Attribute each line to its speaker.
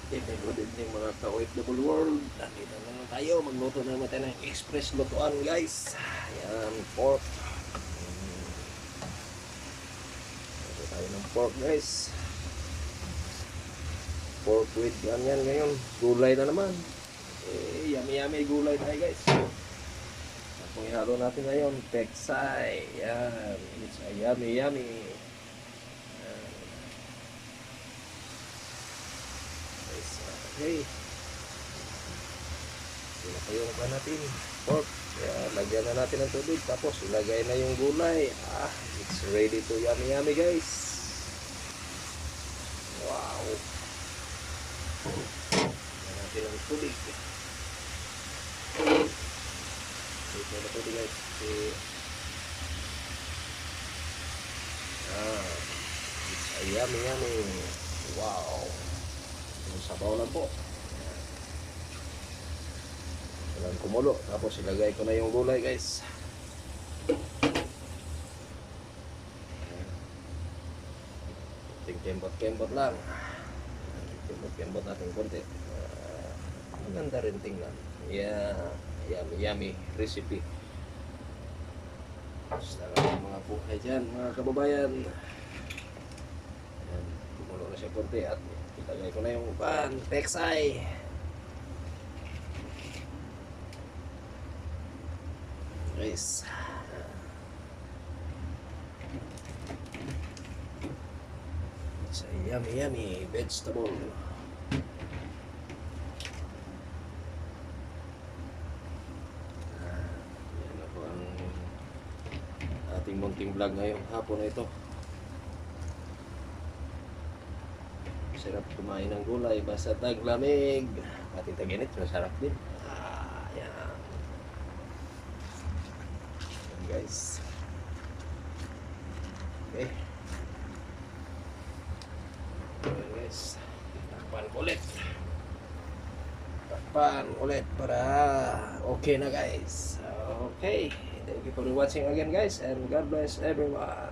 Speaker 1: Okay, good evening mga ka-OFW world. Nandito na naman tayo. Magluto na naman tayo ng express lutuan, guys. Ayan, pork. Luto tayo ng pork, guys. Pork with ganyan ngayon. Gulay na naman. Yummy gulay tayo, guys. Kung ihalo natin ngayon, peksay. Ayan, it's a yummy. Ayan. Guys, okay. Sila pa yung natin pork. Kaya lagyan na natin ng tubig. Tapos ilagay na yung gulay. It's ready to yummy guys. Wow. Lagyan natin ng tubig. Ito na tubig guys. It's a yummy. Wow. Yung sabaw lang po. Walang kumulo. Tapos ilagay ko na yung gulay guys. Kembot lang. Kembot natin konti. Maganda rin tingnan. Yeah. Yummy recipe. Basta lang mga buhay dyan mga kababayan. Ayan. Kumulo na siya konti at ilagay ko na yung peksay. Guys, it's a yummy vegetable. Yan na po ang ating munting vlog ngayong hapon na ito. Sarap kumain ng gulay basta taglamig. Pati taginit, masarap din. Yan. Guys, okay, guys, takpan ulit para okay na guys. Okay, thank you for watching again guys, and God bless everyone.